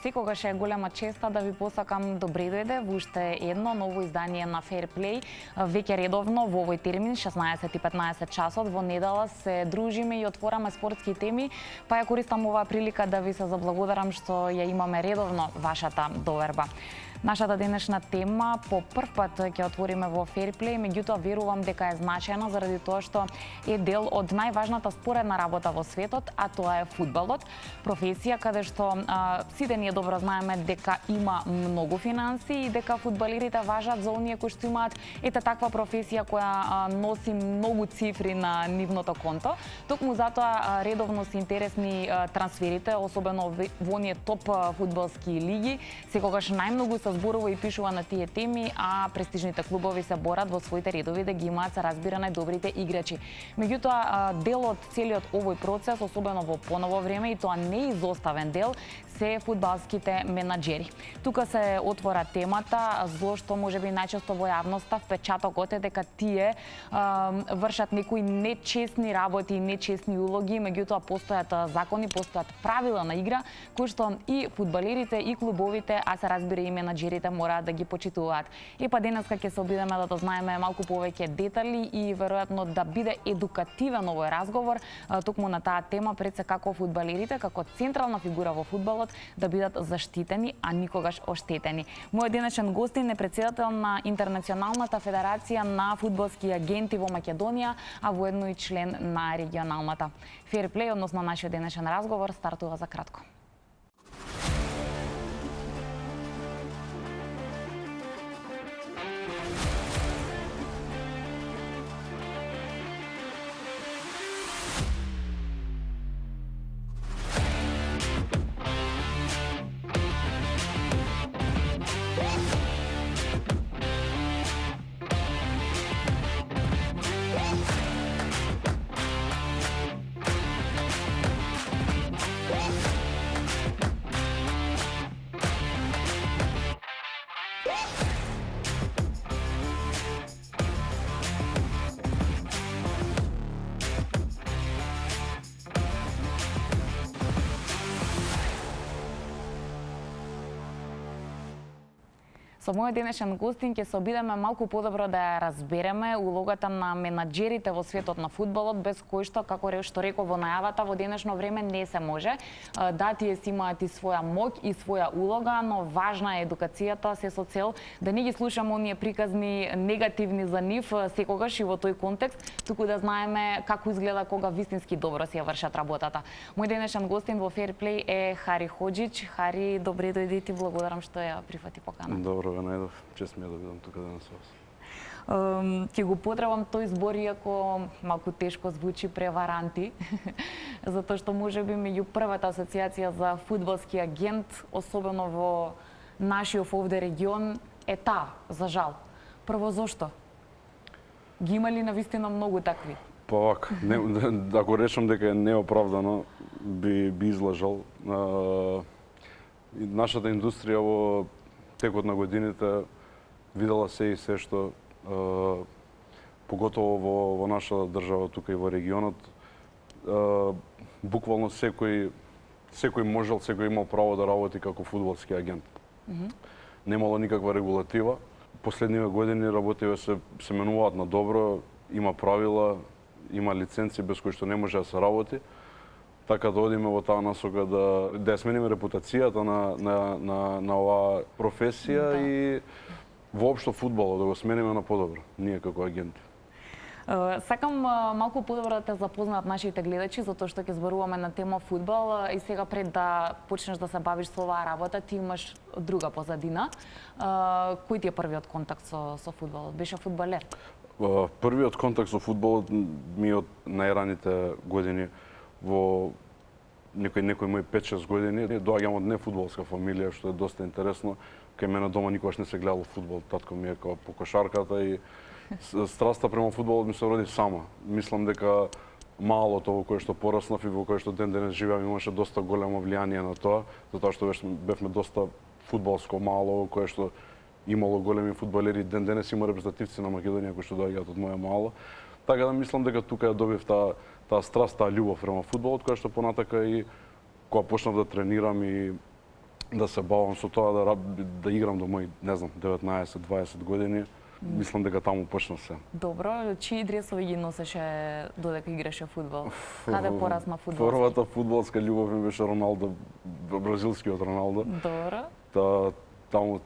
Секогаш е голема честа да ви посакам добре дојде во уште едно ново издание на Fair Play. Веќе редовно во овој термин 16:15 часот во недела се дружиме и отвораме спортски теми, па ја користам оваа прилика да ви се заблагодарам што ја имаме редовно вашата доверба. Нашата денешна тема по прв пат ќе отвориме во Fair Play, меѓутоа верувам дека е значајна заради тоа што е дел од најважната споредна работа во светот, а тоа е фудбалот. Професија каде што сите ние добро знаеме дека има многу финансии и дека фудбалерите важат за оние кои што имаат ете таква професија која носи многу цифри на нивното конто. Токму затоа редовно се интересни трансферите, особено во оние топ фудбалски лиги. Секогаш најмногу се зборува и пишува на тие теми, а престижните клубови се борат во своите редови да ги имаат, се разбира, најдобрите играчи. Меѓутоа, дел од целиот овој процес, особено во поново време, и тоа не изоставен дел, се фудбалските менаџери. Тука се отвора темата зошто можеби најчесто во јавноста впечатокот е дека тие вршат некои нечесни работи и нечесни улоги, меѓутоа постојат закони, постојат правила на игра кои што и фудбалерите и клубовите, а се разбира и менаџерите мораат да ги почитуваат. И па денеска ќе се обидеме да дознаеме малку повеќе детали и веројатно да биде едукативен овој разговор токму на таа тема, пред се како фудбалерите, како централна фигура во фудбалот да бидат заштитени, а никогаш оштетени. Мојот денешен гостин е претседател на Интернационалната федерација на фудбалски агенти во Македонија, а воедно и член на регионалната. Fair Play, односно нашиот денешен разговор, стартува за кратко. Со мојот денешен гостин ќе се обидеме малку подобро да ја разбереме улогата на менаџерите во светот на фудбалот, без кој што, како што реков во најавата, во денешно време не се може. Да, тие си имаат и своја моќ и своја улога, но важна е едукацијата, се со цел да не ги слушаме оние приказни негативни за нив секогаш и во тој контекст, туку да знаеме како изгледа кога вистински добро си ја вршат работата. Мој денешен гостин во Fair Play е Хари Хоџич. Хари, добре дојди, ти благодарам што ја прифати покана. Добро најдов, чест ми е да бидам тука денес со вас. Ќе го потребам тој збор, иако малку тешко звучи, преваранти, затоа што можеби меѓу првата асоциација за фудбалски агент, особено во нашиот овде регион, е таа, за жал. Прво, зошто? Ги има ли навистина многу такви? Па вака, ако речам дека е неоправдано, би излажал. Нашата индустрија во текот на годините видела се и се што поготово во нашата држава, тука и во регионот, буквално секој можел, секој имал право да работи како фудбалски агент. Немало никаква регулатива. Последниве години работиве се менуваат на добро, има правила, има лиценци без кои што не може да се работи. Така да одиме во таа насока да ја смениме репутацијата на оваа професија и воопшто фудбалот да го смениме на подобро, ние како агенти. Сакам малку подобро да те запознаат нашите гледачи, затоа што ќе зборуваме на тема фудбал и сега пред да почнеш да се бавиш со оваа работа, ти имаш друга позадина. Кој ти е првиот контакт со фудбалот? Беше фудбалер? Првиот контакт со фудбалот ми од најраните години. Во некој мој 5-6 години доаѓам од нефудбалска фамилија, што е доста интересно. Кај мене дома никогаш не се гледал фудбал, татко ми е како по кошарката и страста према фудбалот ми се роди сама. Мислам дека малото во кое што пораснав и во кое што ден денес живеам имаше доста големо влијание на тоа, затоа што бевме доста фудбалско мало, во кое што имало големи фудбалери, ден денес има репрезентативци на Македонија кои што доаѓаат од моја мало. Така да мислам дека тука ја добив таа страст, таа љубов према фудбалот, која што понатака и кога почнав да тренирам и да се бавам со тоа да играм до мои, не знам, 19-20 години. Мислам дека таму почна се. Добро, чии дресови ги носеше додека играше фудбал? Каде порасна фудбал? Првата фудбалска љубов ми беше Роналдо, бразилскиот Роналдо. Добро.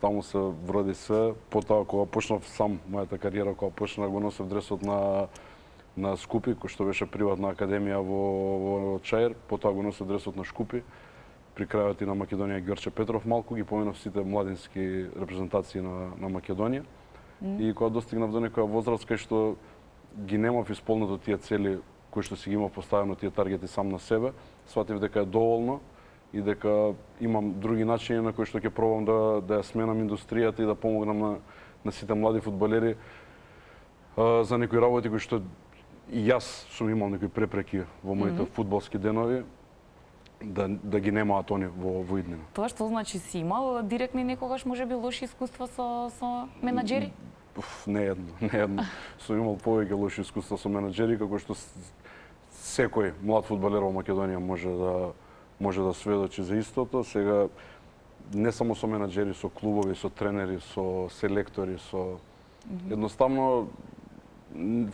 Таму се вроди се. Потоа кога почнав сам мојата кариера, кога почнав го носев дресот на Скупи, кој што беше приватна академија во Чаир, потоа го носев дресот на Шкупи. При крајот и на Македонија Герче Петров малку ги поминав сите младински репрезентации на Македонија. И кога достигнав до некоја возраст кај што ги немав исполнето тие цели кои што си ги имав поставено тие таргети сам на себе, сватив дека е доволно и дека имам други начини на кои што ќе пробам да ја сменам индустријата и да помогнам на сите млади фудбалери за некои работи кои што и јас сум имал некои препреки во моите фудбалски денови да ги немаат они во иднина. Тоа што значи си имал директни некогаш можеби лоши искуства со менаџери? Не едно. Сум имал повеќе лоши искуства со менаџери, како што секој млад фудбалер во Македонија може да сведочи за истото. Сега не само со менаџери, со клубови, со тренери, со селектори, едноставно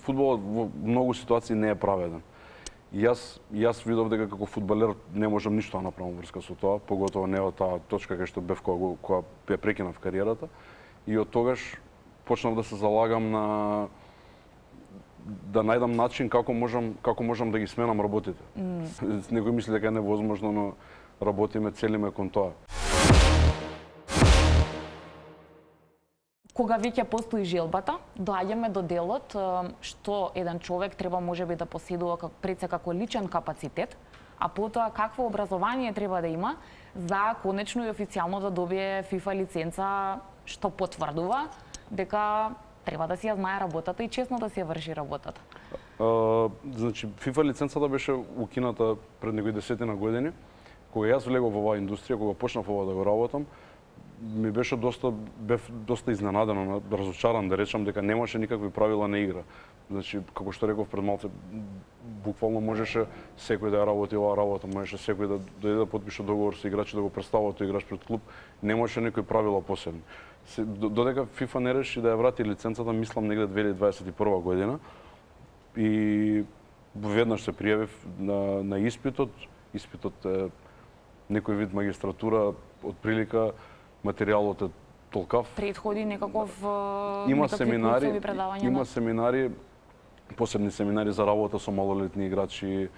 фудбалот во многу ситуации не е праведен. Јас видов дека како фудбалер не можам ништо да направам врска со тоа, поготово не од таа точка кај што бев кога ја прекинав кариерата. И од тогаш почнав да се залагам да најдам начин како можам да ги сменам работите. Некој мисли дека е невозможно, но работиме, целиме кон тоа. Кога веќе постои желбата, доаѓаме до делот што еден човек треба можеби да поседува пред се како личен капацитет, а потоа какво образование треба да има за конечно и официјално да добие FIFA лиценца што потврдува дека треба да си ја знае работата и честно да си ја врши работата. Значи, FIFA лиценцата беше укината пред некои 10 години. Кога јас влегов во оваа индустрија, кога почнав ова да го работам, бев доста изненаден, разочаран да речам дека немаше никакви правила на игра. Значи, како што реков пред малце, буквално можеше секој да ја работи оваа работа, можеше секој да дојде да подпише договор со играчи да го представува тој играч пред клуб, немаше некои правила посебни. Додека FIFA не реши да ја врати лиценцата, мислам негде 2021 година, и веднаш се пријавив на испитот. Испитот е некој вид магистратура, од прилика материјалот е толкав. Предходи некаков има семинари, посебни семинари за работа со малолетни играчи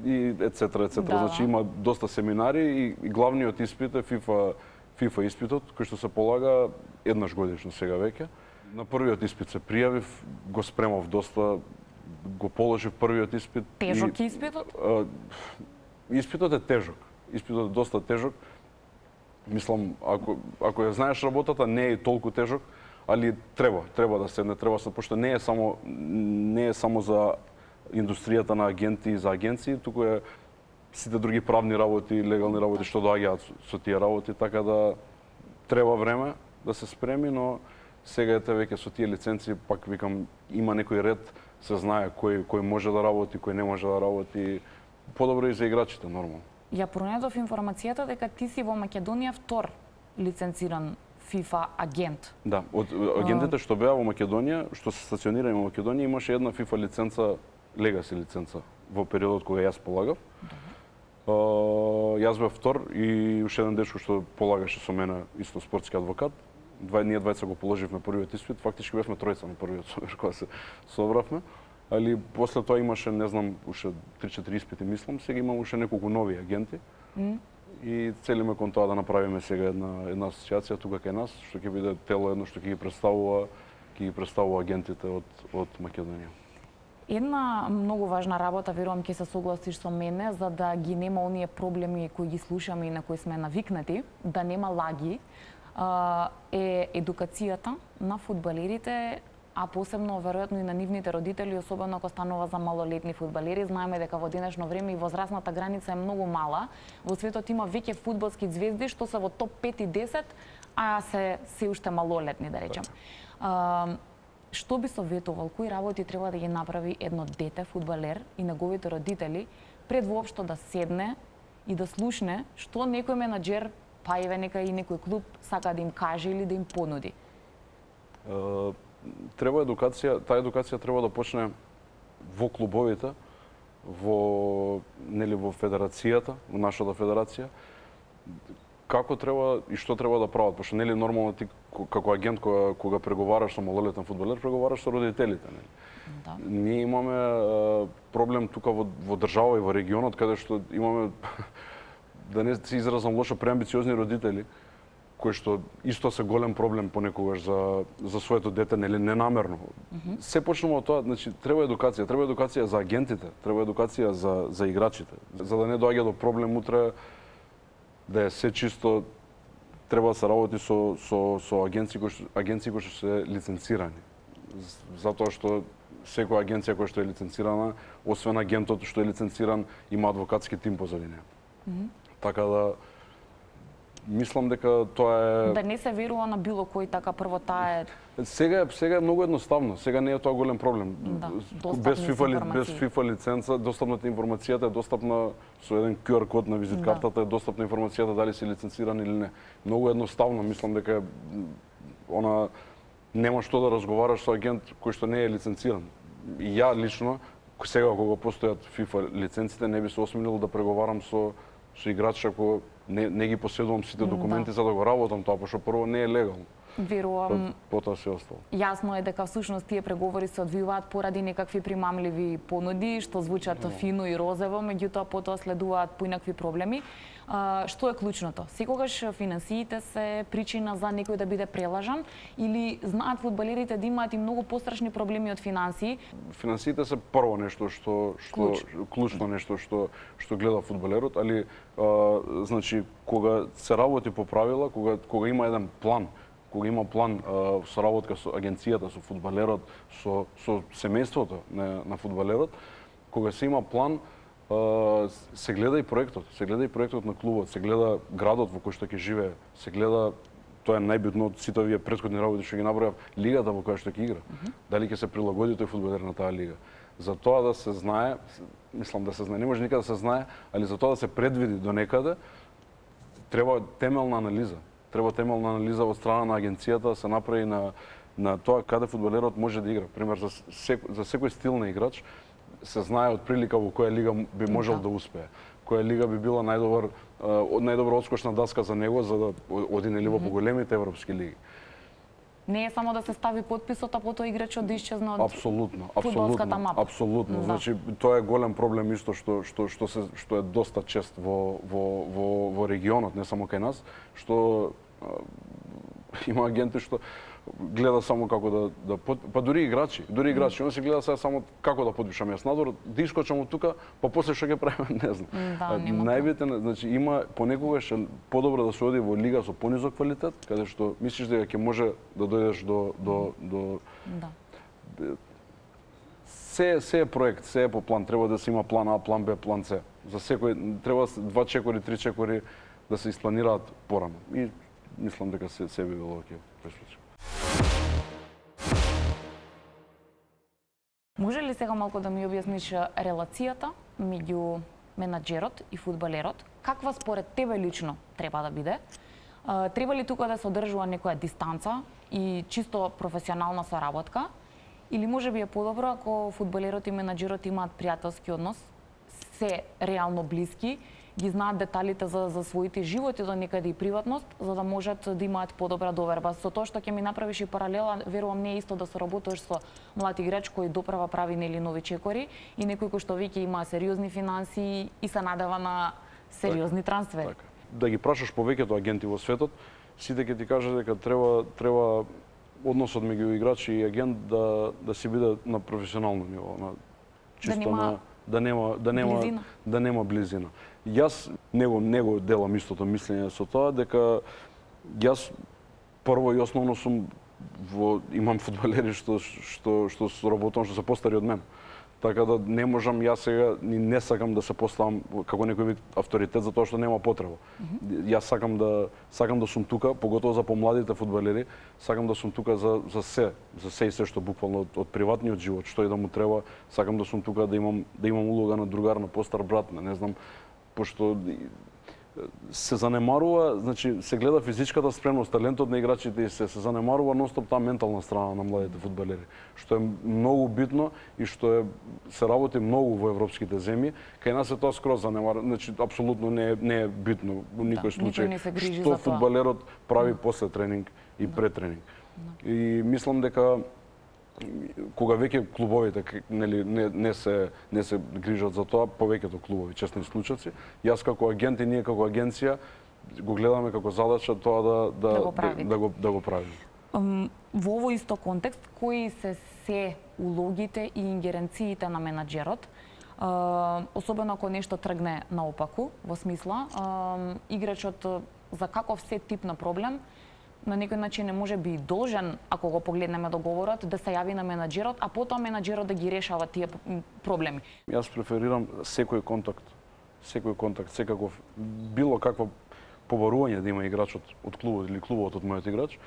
и ецетера. Да. Значи има доста семинари и главниот испит е FIFA испитот, кој што се полага еднаш годишно сега веќе. На првиот испит се пријавив, го спремав доста, го положив првиот испит. Тежок испитот? Испитот е тежок. Испитот е доста тежок. Мислам, ако ја знаеш работата, не е толку тежок, али треба да седне, пошто не е само за индустријата на агенти и за агенции, туку е сите други правни работи, легални работи што доаѓаат со тие работи, така да треба време да се спреми, но сега ете веќе со тие лиценци, пак викам, има некој ред, се знае кој може да работи, кој не може да работи, подобро и за играчите, нормално. Ја пронедов информацијата дека ти си во Македонија втор лиценциран FIFA агент. Да, од агентите што беа во Македонија, што се стационирани во Македонија, имаше една FIFA лиценца, Legacy лиценца, во периодот кога јас полагав. Јас бев втор и уште еден дечко што полагаше со мене, исто спортски адвокат. Ние двајца го положивме првиот испит, фактички бевме тројца на првиот кога се собравме. Али после тоа имаше, не знам, уште 3-4 испити, мислам, сега имам уште неколку нови агенти. И целиме кон тоа да направиме сега една асоциација тука кај нас, што ќе биде тело едно што ќе ги представува агентите од Македонија. Една многу важна работа, верувам ќе се согласиш со мене, за да ги нема оние проблеми кои ги слушаме и на кои сме навикнати, да нема лаги, е едукацијата на фудбалерите, а посебно веројатно и на нивните родители, особено ако станува за малолетни фудбалери. Знаеме дека во денешно време и возрастната граница е многу мала. Во светот има веќе фудбалски ѕвезди што се во топ 5 и 10, а се уште малолетни, да речем. Што би советувал, кои работи треба да ги направи едно дете фудбалер и неговите родители пред воопшто да седне и да слушне што некој менаџер па еве нека и некој клуб сака да им каже или да им понуди? Треба едукација, таа едукација треба да почне во клубовите, во федерацијата, во нашата федерација, како треба и што треба да прават, пошто нели нормално ти како агент кога преговараш со малолетен фудбалер, преговараш со родителите, нели? Да. Ние имаме проблем тука во држава и во регионот каде што имаме да не се изразам лошо преамбициозни родители кои што исто се голем проблем понекогаш за своето дете, нели ненамерно. Се почнува од тоа, значи треба едукација за агентите, треба едукација за играчите, за да не доаѓа до проблем утре да е се чисто, треба да се работи со агенции кои што се лиценцирани. Затоа што секоја агенција која што е лиценцирана, освен агентот што е лиценциран, има адвокатски тим позади неа. Така да мислам дека тоа е... Да не се верува на било кој, така прво таа е... Сега е многу едноставно, сега не е тоа голем проблем. Да, без FIFA лиценца, достапната информацијата е достапна со еден QR код на визит картата, е достапна информацијата дали си лиценциран или не. Многу едноставно, мислам дека она нема што да разговараш со агент кој што не е лиценциран. И ја лично, сега кога постојат FIFA лиценците, не би се осмелил да преговарам со играч ако не ги поседувам сите документи за да го работам тоа, пошто прво не е легално. Верувам. Потоа се остало. Јасно е дека всушност тие преговори се одвиваат поради некакви примамливи понуди што звучат фино и розово, меѓутоа потоа следуваат поинакви проблеми. Што е клучното? Секогаш финансиите се причина за некој да биде прелажан или знаат фудбалерите да имаат и многу пострашни проблеми од финансии? Финансиите се прво нешто што клучно нешто што гледа фудбалерот, али значи кога се работи по правила, кога има еден план, кога има план соработка со агенцијата, со фудбалерот, со семејството на фудбалерот, кога се има план, се гледа и проектот на клубот, се гледа градот во кој што ќе живее, се гледа, тоа е најбитно од сите овие претходни работи што ги набројав, лигата во која што ќе игра. Дали ќе се прилагоди тој фудбалер на таа лига. За тоа да се знае, мислам да се знае, не може никаде да се знае, али за тоа да се предвиди до некаде, треба темелна анализа. Треба темелна анализа од страна на агенцијата да се направи на тоа каде фудбалерот може да игра. Пример, за секој стил на играч се знае од прилика во која лига би можел да успее. Која лига би била најдобра одскочна даска за него за да оди нели во поголемите европски лиги. Не е само да се стави потписот, а потоа играчот да исчезне од фудбалската мапа. Апсолутно. Значи тоа е голем проблем исто што е доста чест во регионот, не само кај нас, што има агенти што гледа само како па дури играчи, он се гледа сега само како да потпишам јас надвор, да искочам од тука, па после што ќе правиме, не знам. Најбитен, значи има понекогаш подобро да се оди во лига со понизок квалитет, каде што мислиш дека ќе може да дојдеш до се е проект, се е по план, треба да се има план А, план Б, план С. За секој треба 2 чекори, 3 чекори да се испланираат порано. И мислам дека се би било окей. Може ли сега малку да ми објасниш релацијата меѓу менаџерот и фудбалерот? Каква според тебе лично треба да биде? Треба ли тука да се одржува некоја дистанца и чисто професионална соработка? Или може би е подобро ако фудбалерот и менаџерот имаат пријателски однос, се реално блиски, ги знаат деталите за своите животи, до некаде и приватност, за да можат да имаат подобра доверба. Со тоа што ќе ми направиш и паралела, верувам не е исто да соработуваш со млад играч кој доправа прави нели нови чекори и некој кој што веќе има сериозни финансии и се надева на сериозни трансфери. Така. Да ги прашаш повеќето агенти во светот, сите ќе ти кажат дека треба односот меѓу играч и агент да си биде на професионално ниво, на чисто да нема близина. Јас него делам истото мислење со тоа дека јас прво и основно имам фудбалери што соработувам, што се постари од мене. Така да не можам јас сега ни не сакам да се поставам како некој вид авторитет затоа што нема потреба. Јас сакам да сум тука, поготово за помладите фудбалери, сакам да сум тука за се и се што буквално од приватниот живот, што и да му треба, сакам да сум тука да имам улога на другар, на постар брат, не знам, пошто се занемарува, значи се гледа физичката спремност, талентот на играчите и се занемарува ностоп таа ментална страна на младите фудбалери, што е многу битно и што се работи многу во европските земји. Кај нас е тоа скроз занемарено, значи апсолутно не е битно во никој случај што фудбалерот прави после тренинг и пред тренинг. И мислам дека кога веќе клубовите не се грижат за тоа, повеќето клубови, честни случаи, јас како агент и ние како агенција го гледаме како задача тоа да го правиме. Во овој исто контекст, кои се улогите и ингеренциите на менаџерот, особено ако нешто тргне наопаку, во смисла, играчот за каков се тип на проблем на некој начин не може би должен, ако го погледнеме договорот, да се јави на менаџерот, а потоа менаџерот да ги решава тие проблеми. Јас преферирам секој контакт, секаков, било какво побарување да има играчот од клубот или клубот од мојот играч,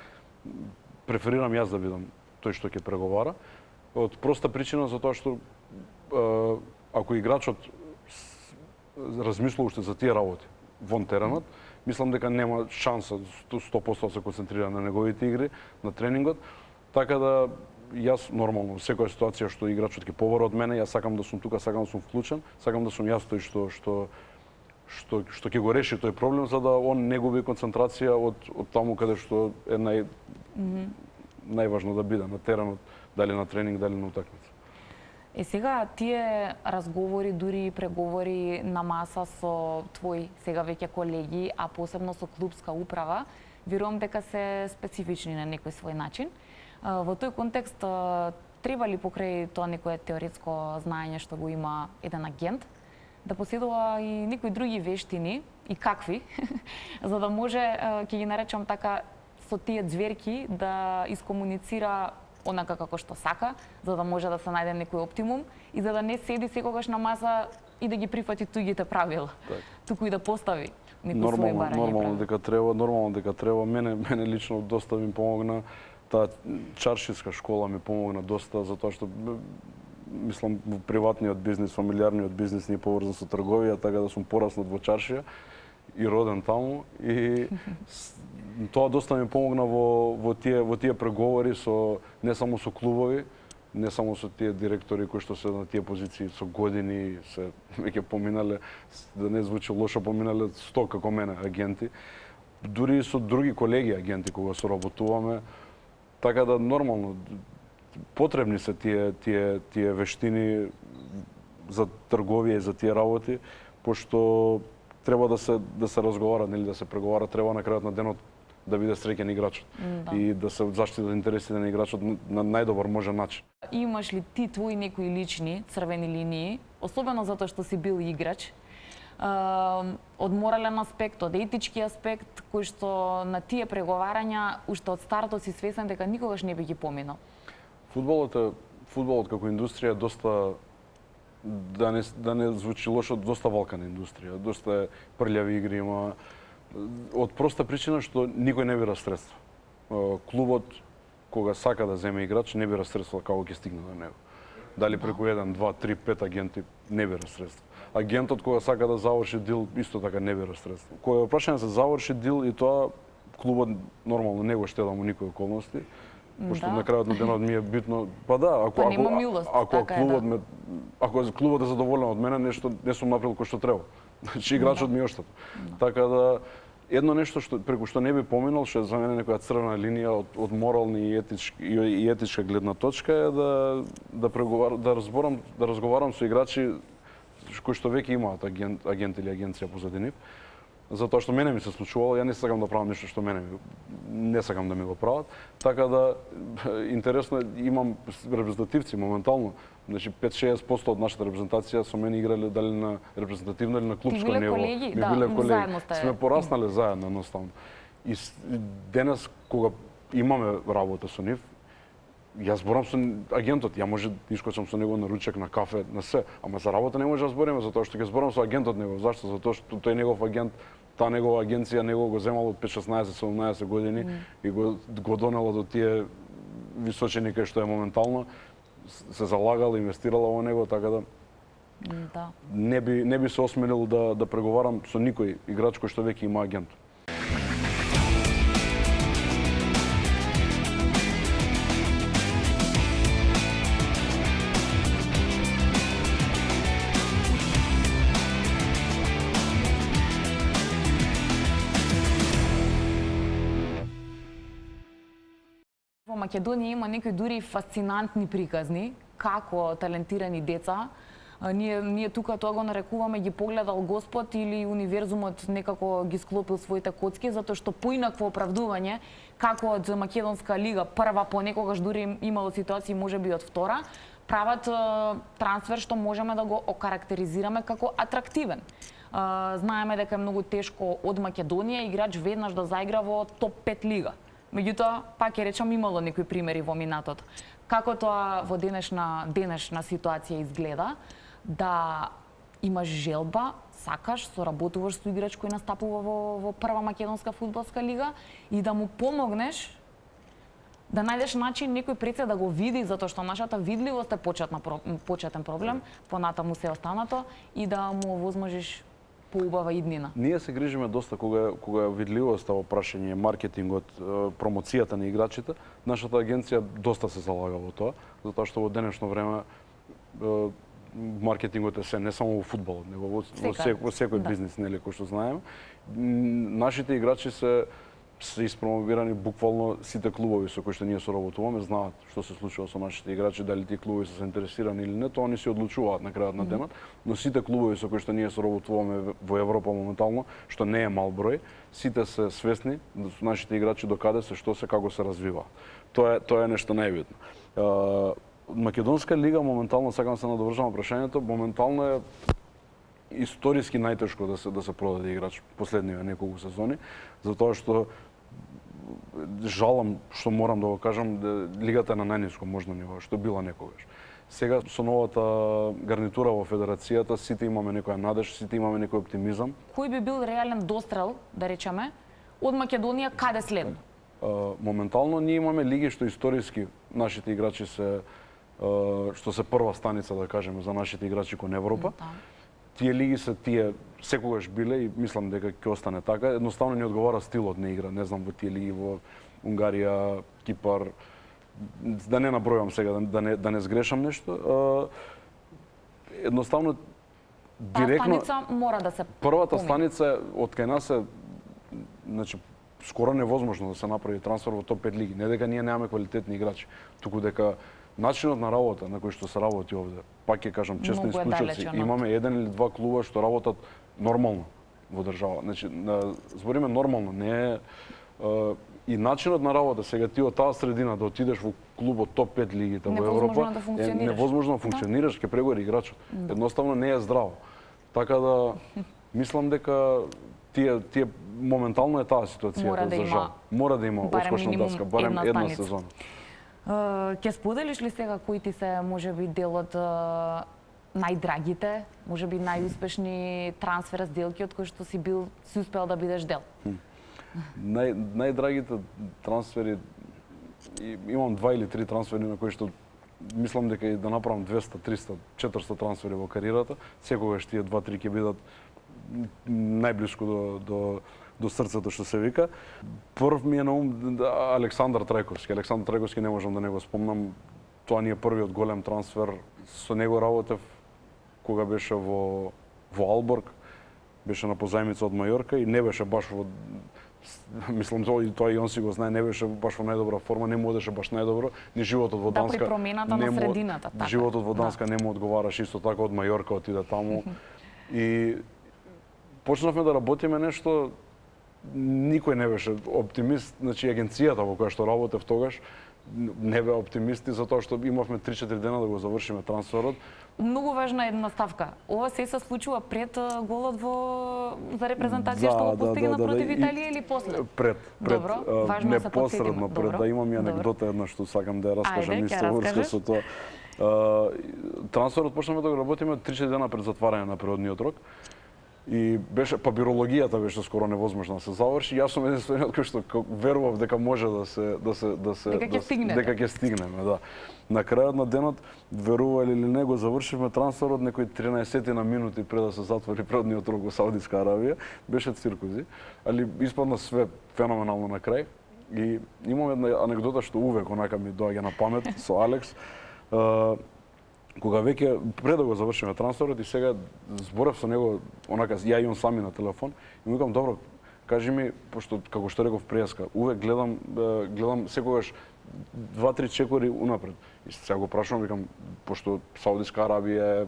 преферирам јас да бидам тој што ќе преговара, од проста причина за тоа што ако играчот размислува уште за тие работи вон теренот, мислам дека нема шанса 100% да се концентрира на неговите игри, на тренингот, така да јас нормално во секоја ситуација што играчот ќе побара од мене, јас сакам да сум тука, сакам да сум вклучен, сакам да сум јас тој што ќе го реши тој проблем за да он не губи концентрација од таму каде што е најважно да биде на теренот, дали на тренинг, дали на утакмица. Сега тие разговори, дури и преговори на маса со твои сега веќе колеги, а посебно со клубска управа, верувам дека се специфични на некој свој начин. Во тој контекст треба ли покрај тоа некое теоретско знаење што го има еден агент да поседува и некои други вештини и какви за да може, ќе ги наречам така, со тие ѕверки да искомуницира онака како што сака, за да може да се најде некој оптимум и за да не седи секогаш на маса и да ги прифати туѓите правила, туку и да постави некој свој барање. Нормално дека треба. Мене лично доста ми помогна таа чаршиска школа, ми помогна доста затоа што мислам во приватниот бизнис, фамилиарниот бизнис не е поврзан со трговија, така да сум пораснат во чаршија и роден таму и тоа доста ми помогна во тие преговори со не само со клубови, не само со тие директори кои што се на тие позиции со години, се веќе поминале, да не звучи лошо, поминале 100 како мене агенти, дури и со други колеги агенти кога соработуваме, така да нормално потребни се тие вештини за трговија и за тие работи, пошто треба да се разговара, нели да се преговара, треба на крајот на денот да биде среќен играчот и да се заштитат интересите на играчот на најдобар можен начин. Имаш ли ти твои некои лични црвени линии, особено затоа што си бил играч, од морален аспект, од етички аспект, кој што на тие преговарања уште од стартот си свесен дека никогаш не би ги поминал? Фудбалот како индустрија е доста, да не звучи лошо, доста валкана индустрија, доста прљави игри има, од проста причина што никој не бира средства. Клубот, кога сака да земе играч, не бира средства како ќе стигне до него. Дали преку 1, 2, 3, 5 агенти не бира средства. Агентот кога сака да заврши дил, исто така не бира средства. Кога е прашање да се заврши дил и тоа, клубот нормално не го штеда му никои околности, пошто на крајот на денот ми е битно, ако клубот е задоволен од мене, нешто не сум направил кој што треба. Значи играчот ми оштата. Така да едно нешто што преку што не би поминал, што е за мене некоја црвена линија од морални и етичка гледна точка е да разговарам со играчи кои што веќе имаат агент или агенција позади нив. Затоа што мене ми се случувало, ја не сакам да правам нешто што не сакам да ми го прават. Така да интересно имам репрезентативци моментално. Значи 5-6% од нашата репрезентација со мене играле дали на репрезентативно или на клубско ниво. Ми биле колеги. Сме пораснале заедно едноставно. И денес кога имаме работа со нив, јас зборам со агентот, ја може да искочам со него на ручек, на кафе, на се, ама за работа не може да збориме затоа што ќе зборам со агентот него. Зашто? Затоа што тој негов агент, таа негова агенција него го земала од 5-16-17 години и го донела до тие височини кај што е моментално, се залагала, инвестирала во него, така да Да. Не би се осмелил да преговарам со никој играч кој што веќе има агент. Во Македонија има некои дури фасцинантни приказни како талентирани деца, ние тука тоа го нарекуваме ги погледал Господ или универзумот некако ги склопил своите коцки, затоа што поинакво оправдување како од Македонска лига прва, понекогаш дури имало ситуации можеби од втора, прават трансфер што можеме да го окарактеризираме како атрактивен. Знаеме дека е многу тешко од Македонија играч веднаш да заигра во топ 5 лига. Меѓутоа, пак ќе речам, имало некои примери во минатото. Како тоа во денешна ситуација изгледа, да имаш желба, сакаш, соработуваш со играч кој настапува во прва македонска фудбалска лига и да му помогнеш да најдеш начин некој пред се да го види, затоа што нашата видливост е почетен проблем, понатаму се останато, и да му овозможиш поубава иднина. Ние се грижиме доста кога видливоста во прашање маркетингот, промоцијата на играчите. Нашата агенција доста се залага во тоа, затоа што во денешно време маркетингот е се, не само во фудбалот, него во секој бизнис, нели, кој што знаеме. Нашите играчи се испромовирани буквално сите клубови со кои што ние соработуваме, знаат што се случува со нашите играчи, дали тие клубови се заинтересирани или не, тоа они си одлучуваат на крајот на денот, но сите клубови со кои што ние соработуваме во Европа моментално, што не е мал број, сите се свесни со нашите играчи докаде се, што се, како се развиваат. Тоа е нешто најбитно. Македонска лига моментално, сакам да се надовршам прашањето, моментално е историски најтешко да се продаде играч последниве неколку сезони, затоа што жалам што морам да го кажам, лигата е на најниско можно ниво, што била некогаш. Сега со новата гарнитура во федерацијата сите имаме некоја надеж, сите имаме некој оптимизам. Кој би бил реален дострел, да речеме, од Македонија каде следно? Моментално ние имаме лиги што историски нашите играчи се што се прва станица, да кажеме, за нашите играчи кон Европа. Тие лиги се тие секогаш биле и мислам дека ќе остане така. Едноставно не одговара стилот на игра. Не знам во тие лиги во Унгарија, Кипар, да не набројам сега, да не сгрешам нешто. Едноставно директно станица мора да се првата станица од кај нас е, значи, скоро невозможно да се направи трансфер во топ 5 лиги. Не дека ние немаме квалитетни играчи, туку дека начинот на работа на кој што се работи овде, пак ќе кажам честно исклучоци, имаме еден или два клуба што работат нормално во држава. Значи, збориме нормално, не е и начинот на работа, сега ти од таа средина да отидеш во клуб од топ 5 лигите во Европа, е невозможно да функционираш, ќе прегори играчот. Едноставно не е здраво. Така да мислам дека тие моментално е таа ситуација за жал. Мора да има отскочна даска, барем една сезона. Ќе споделиш ли сега кои ти се можеби дел од најдрагите, можеби најуспешни трансфер сделки од кои што си успел да бидеш дел? Најдрагите трансфери, имам 2 или 3 трансфери на кои што мислам дека и да направам 200, 300, 400 трансфери во кариерата, секогаш тие 2-3 ќе бидат најблиску до срцето, што се вика. Прв ми е на ум Александар Трајковски. Александар Трајковски не можам да не го спомнам. Тоа ни е првиот голем трансфер. Со него работев кога беше во Алборг. Беше на позајмица од Мајорка и не беше баш во, мислам тоа и он си го знае, не беше баш во најдобра форма, не му одеше баш најдобро. Ни животот во Данска. Да, при промената на средината, така. Животот во Данска не му одговараше, исто така од Мајорка отиде таму. И почнавме да работиме нешто, никој не беше оптимист, значи агенцијата во која што работев тогаш не беа оптимисти затоа што имавме 3-4 дена да го завршиме трансферот. Многу важна една ставка. Ова се случува пред голот за репрезентација што го постигна против Италија или после? Пред. Добро, важно не посредно пред. Да, имам и анегдота една што сакам да ја раскажам исто врска со тоа. Трансферот почнавме да го работиме 3-4 дена пред затварање на природниот рок. И беше па бирологијата беше скоро невозможно да се заврши. Јас сум единствениот кој што верував дека може дека ќе стигнеме, да. На крајот на денот, верували или не, го завршивме трансферот некои 13 на минути пред да се затвори предниот рок во Саудитска Аравија. Беше циркузи, али испадна све феноменално на крај. И имам една анегдота што увек онака ми доаѓа на памет со Алекс. Кога веќе пред да го завршиме трансферот и сега зборев со него, онака ја и он сами на телефон, и му викам добро, кажи ми, пошто како што реков преска, увек гледам секогаш 2-3 чекори унапред. И сега го прашувам, викам, пошто Саудитска Арабија е,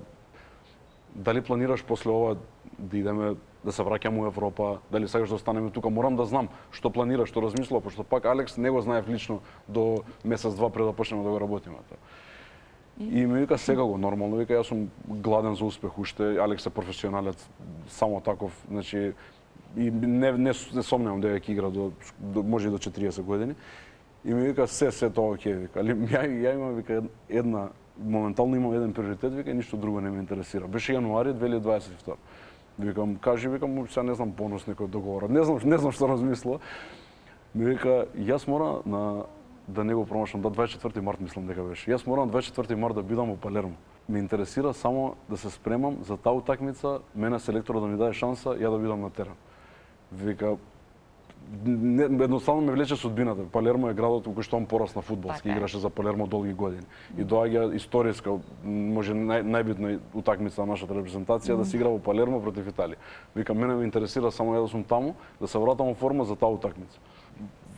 дали планираш после ова да идеме да се враќаме во Европа, дали сакаш да останеме тука, морам да знам што планираш, што размислува, пошто пак Алекс не го знаев лично до месец-два пред да почнеме да го работиме. И ми вика сега го нормално, вика јас сум гладен за успех уште, Алекс е професионалец, само таков, значи и не сомневам дека ќе игра до може и до 40 години. И ми вика се тоа окей, вика, али ја имам вика моментално имам еден приоритет, вика, ништо друго не ме интересира. Беше јануари 2022. Викам, кажи, викам, сега не знам бонус некој договор. Не знам што размисла. Ми вика, јас мора да не го промашам, 24 март мислам дека беше. Јас морам 24 март да бидам во Палермо. Ме интересира само да се спремам за таа утакмица, мене селекторот да ми даде шанса, ја да бидам на терен. Вика, едноставно ме влече судбината. Палермо е градот во кој што он порасна фудбалски, играше за Палермо долги години. И доаѓа историска, може најбитна утакмица на нашата репрезентација да се игра во Палермо против Италија. Вика, мене ме интересира само ја да сум таму, да се вратам во форма за таа утакмица.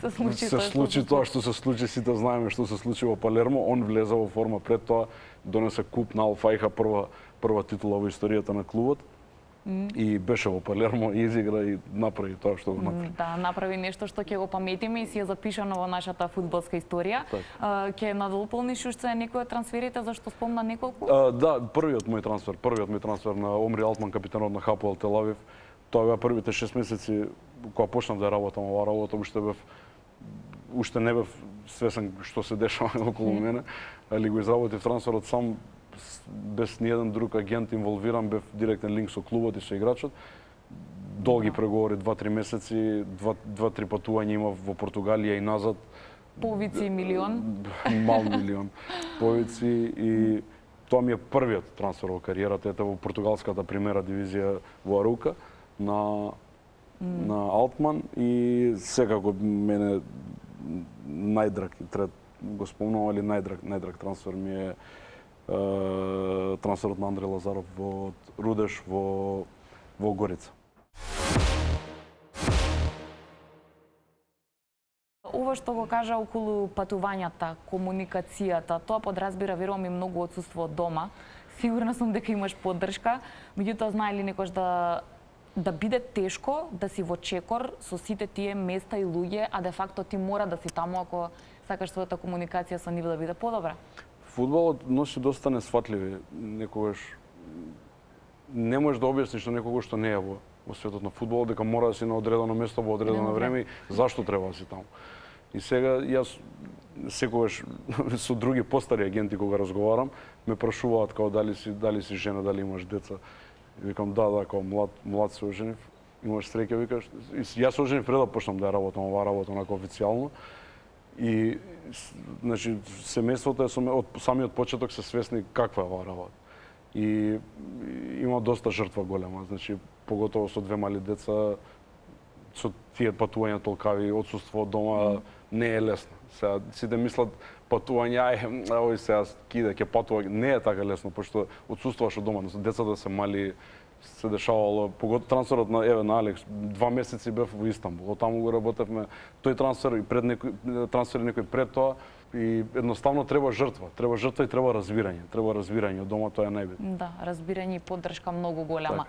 Се случи тоа што се случи, сите знаеме што се случи во Палермо, он влезе во форма пред тоа, донесе куп на Алфајха, прва титула во историјата на клубот. И беше во Палермо, и изигра и направи тоа што го направи. Да, направи нешто што ќе го паметиме и си е запишано во нашата фудбалска историја. Ќе надополниш уште некои од трансферите за што спомна неколку? Да, првиот мој трансфер на Омри Алтман, капитанот на Хапоел Тел Авив. Тоа беа првите 6 месеци кога почнав да работам оваа работа, уште не бев свесен што се дешава околу мене, али го изработив трансферот сам, без ниеден друг агент инволвиран, бев директен линк со клубот и со играчот. Долги преговори, 2-3 месеци, 2-3 патувања имав во Португалија и назад. Повици милион? Мал милион. Повици и тоа ми е првиот трансфер во кариерата, ете во португалската примера дивизија во Арука на Алтман и секако мене најдраг, го спомнувам, али најдраг трансфер ми е трансферот на Андре Лазаров во Рудеш во Горица. Ова што го кажа околу патувањата, комуникацијата, тоа подразбира, верувам, и многу отсуство од дома. Сигурна сум дека имаш поддршка, меѓутоа знае ли некош да биде тешко да си во чекор со сите тие места и луѓе, а де факто ти мора да си таму ако сакаш својата комуникација со нив да биде подобра? Фудбалот носи доста несфатливи, некогаш не можеш да објасниш на некого што не е во светот на фудбалот дека мора да си на одредено место во одредено време и зашто треба да си таму. И сега јас секогаш со други постари агенти кога разговарам, ме прашуваат као дали си жена, дали имаш деца. И викам да, као млад се оженив, имаш среќа, викаш. И јас се оженив пред да почнам да ја работам оваа работа онака официјално. И значи семејството е од самиот почеток се свесни каква е оваа работа. И има доста жртва голема, значи поготово со две мали деца, со тие патувања толкави, отсуство од дома не е лесно. Сега сите мислат патување, овој сега киде ќе патува, не е така лесно, пошто отсуствуваш од дома, децата се мали, се дешавало, поготово трансферот на Алекс, 2 месеци бев во Истанбул, таму го работевме, тој трансфер и пред некој пред тоа, и едноставно треба жртва и треба разбирање од дома, тоа е најбитно. Да, разбирање и поддршка многу голема.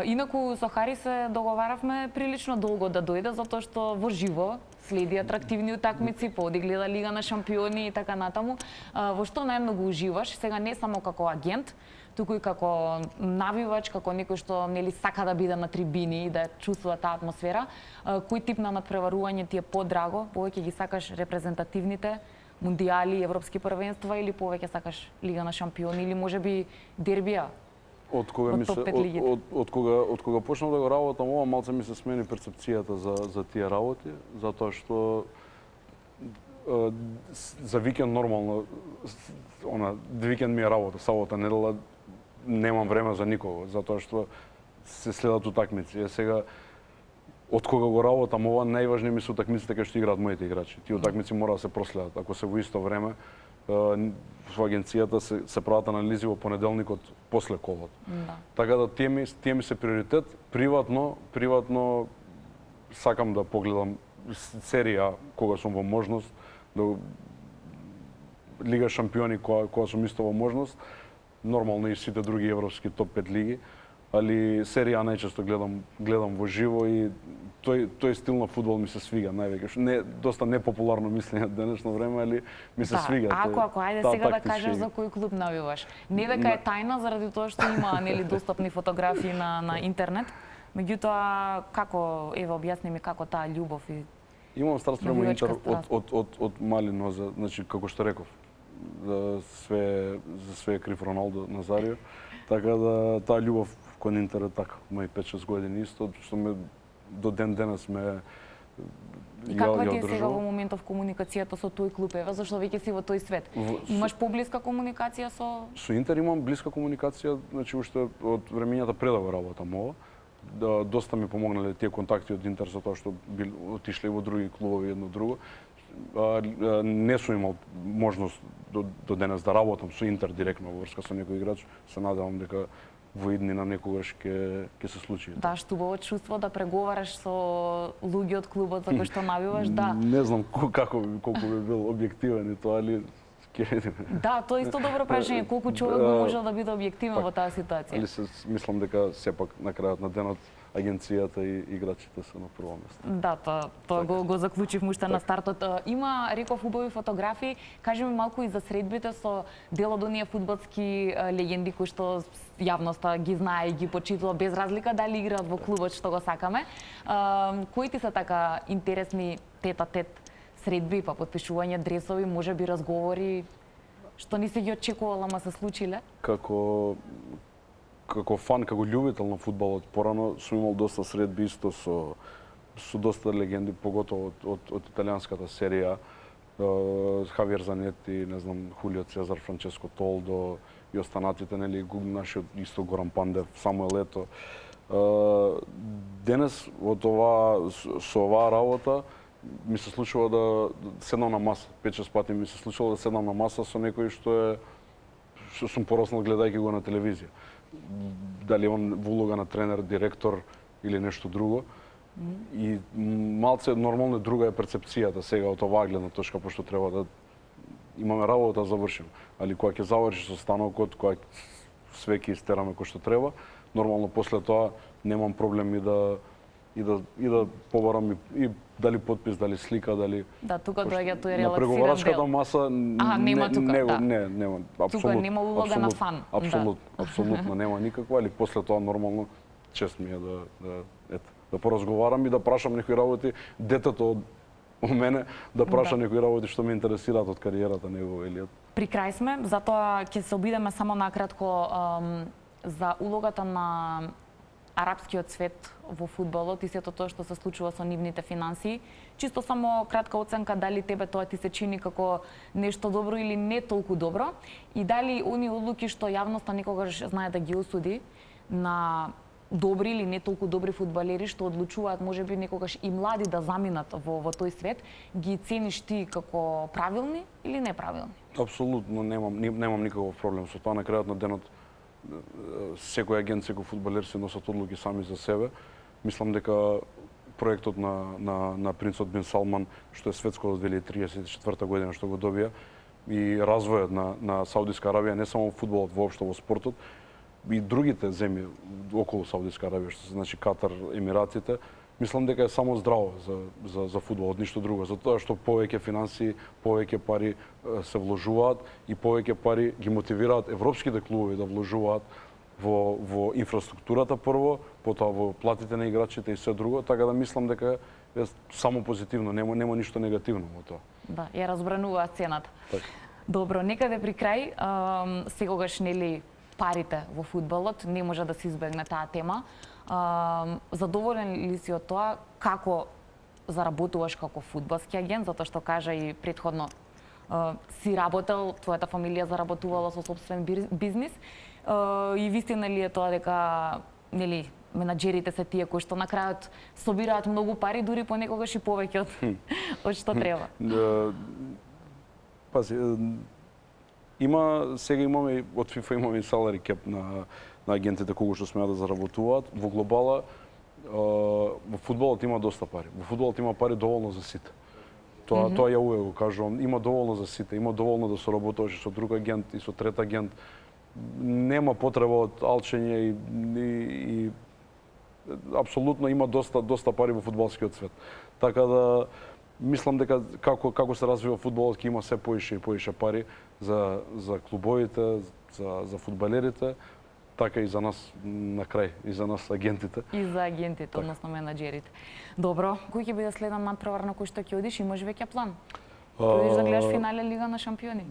Инаку со Хари се договаравме прилично долго да дојде, затоа што во живо следи атрактивни утакмици, поди гледа Лига на шампиони и така натаму. Во што најмногу уживаш, сега не само како агент, туку и како навивач, како некој што нели сака да биде на трибини и да чувствува таа атмосфера, кој тип на надпреварување ти е подраго, повеќе ги сакаш репрезентативните мундијали, европски првенства или повеќе сакаш Лига на шампиони или можеби дербија? Од кога од топ 5 лигите? од кога почнав да го работам ова, малце ми се смени перцепцијата за тие работи, затоа што за викенд нормално викенд ми е работа, сабота, недела немам време за никого, затоа што се следат утакмици. Сега од кога го работам ова, најважни ми се утакмиците кај што играат моите играчи. Тие утакмици мора да се проследат. Ако се во исто време, во агенцијата се прават анализи во понеделникот после колот. Да. Така да тие ми се приоритет. Приватно сакам да погледам серија кога сум во можност, Лига шампиони кога сум исто во можност, нормално и сите други европски топ 5 лиги, али серија најчесто гледам во живо и тој стил на фудбал ми се свига највеќе. Не доста непопуларно мислење денешно време, али ми се свига. Ако ајде сега да кажеш за кој клуб навиваш. Не дека е тајна заради тоа што има нели достапни фотографии на интернет, меѓутоа како објасни ми како таа љубов и имам страст према Интер од мали нозе, значи како што реков, за све е крив Роналдо Назарио, така да таа љубов кон Интер е така, мои 5-6 години исто, што ме до ден денес ме И каква ти е сега во моментов комуникацијата со тој клуб, зашто веќе си во тој свет? Имаш поблиска комуникација со Интер имам блиска комуникација, значи уште од времењата пред да го работам ова. Доста ми помогнале тие контакти од Интер за тоа што отишле во други клубови едно друго. Не сум имал можност до денес да работам со Интер директно во врска со некој играч. Се надевам дека во иднина некогаш ќе се случи. Да, што убаво чувство да преговараш со луѓе од клубот за кој што навиваш, да. Не знам колку би бил објективен и тоа, али да, тоа е исто добро прашање, колку човек би можел да биде објективен во таа ситуација. Али мислам дека сепак на крајот на денот агенцијата и играчите се на прво место. Да, тоа го заклучивме уште на стартот. Има, реков, убави фотографии. Кажи ми малку и за средбите со дел од оние фудбалски легенди кои што јавноста ги знае и ги почитува без разлика дали играат во клубот што го сакаме. Кои ти се така интересни тет-а-тет средби, па потпишување дресови, можеби разговори што не се ги очекувала, ама се случиле? Како фан, како љубител на фудбалот, порано сум имал доста средби исто со доста легенди, поготово од италијанската серија, Хавиер Занети, не знам, Хулио Цезар, Франческо Толдо и останатите, нели, нашиот исто Горан Пандев, Самуел Ето. Денес со оваа работа ми се случува да седнам на маса, 5-6 пати ми се случува да седнам на маса со некој што сум пороснал гледајќи го на телевизија. Дали он во улога на тренер, директор или нешто друго. И малце нормално друга е перцепцијата сега од оваа гледна точка, пошто треба да имаме работа да завршим. Али кога ќе заврши со станокот, кога све ќе истераме кој што треба, нормално после тоа немам проблем и да побарам и дали подпис, дали слика, дали... Да, тука доаѓа тој релаксиран дел. На преговарачката маса нема тука, да. Нема, апсолутно. Тука нема улога на фан. Апсолутно нема никаква, али после тоа нормално чест ми е да поразговарам и да прашам некои работи, детето од мене да праша некои работи што ме интересираат од кариерата негова или При крај сме, затоа ќе се обидеме само накратко за улогата на арапскиот свет во фудбалот и сето тоа што се случува со нивните финансии. Чисто само кратка оценка дали тебе тоа ти се чини како нешто добро или не толку добро и дали оние одлуки што јавноста никогаш знае да ги осуди на добри или не толку добри фудбалери што одлучуваат можеби некогаш и млади да заминат во тој свет, ги цениш ти како правилни или неправилни? Апсолутно немам никаков проблем со тоа. На крајот на денот секој агент, секој фудбалер се носат одлуки сами за себе. Мислам дека проектот на принцот Бин Салман, што е светско од 2034 година што го добија, и развојот на Саудиска Арабија, не само во фудбалот, воопшто во спортот, и другите земји околу Саудиска Арабија, што се значи Катар, Емиратите, мислам дека е само здраво за фудбалот, ништо друго, затоа што повеќе финансии, повеќе пари се вложуваат и повеќе пари ги мотивираат европските клубови да вложуваат во инфраструктурата прво, потоа во платите на играчите и се друго, така да мислам дека е само позитивно, нема ништо негативно во тоа. Да, ја разбрануваат цената. Така. Добро, некаде при крај, секогаш нели парите во фудбалот, не може да се избегне таа тема. Задоволен ли си од тоа како заработуваш како фудбалски агент, затоа што кажа и претходно си работел, твојата фамилија заработувала со сопствен бизнис, и вистина ли е тоа дека нели менаџерите се тие кои што на крајот собираат многу пари, дури понекогаш и повеќе од што треба? Пази, сега имаме од FIFA имаме salary cap на агентите колку што смеат да заработуваат. Во глобала во фудбалот има доста пари. Во фудбалот има пари доволно за сите. Тоа ја увек го кажувам, има доволно за сите, има доволно да соработуваш со друг агент и со трет агент. Нема потреба од алчење и апсолутно има доста пари во фудбалскиот свет. Така да мислам дека како се развива фудбалот, ќе има се поише и поише пари за клубовите, за фудбалерите, така и за нас на крај, и за нас агентите. И за агентите, односно менаџерите. Добро, кој ќе биде следен надпревар на кој што ќе одиш? Имаш веќе план? Ќе одиш да гледаш финале Лига на шампиони?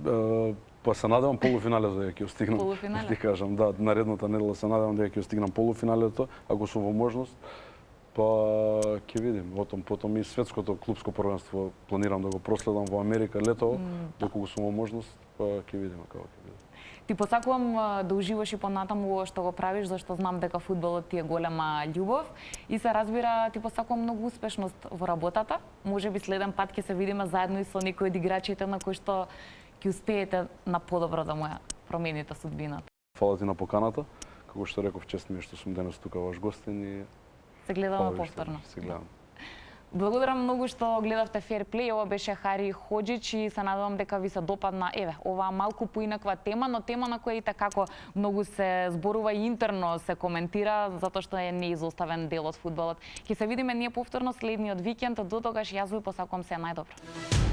Па се надевам полуфинале за дека ќе стигнам. Полуфинале? Ти кажам, да, наредната недела се надевам дека ќе стигнам полуфиналето, ако сум во можност. Па ќе видим. Потом и светското клупско првенство планирам да го проследам во Америка летово, доколку сум во можност, па ќе видиме како ќе биде. Ти посакувам да уживаш и понатаму во што го правиш, зашто знам дека фудбалот ти е голема љубов и се разбира ти посакувам многу успешност во работата. Можеби следен пат ќе се видиме заедно и со некои од играчите на кои што ќе успеете на подобро да му ја промените судбината. Фала ти на поканата. Како што реков, чест ми е што сум денес тука ваш гостин и се гледаме повторно. Се гледам. Благодарам многу што гледавте Fair Play. Ова беше Хари Хоџич и се надевам дека ви се допадна оваа малку поинаква тема, но тема на која и како многу се зборува и интерно се коментира, затоа што е неизоставен дел од фудбалот. Ќе се видиме ние повторно следниот викенд. До тогаш јас ви посакувам се најдобро.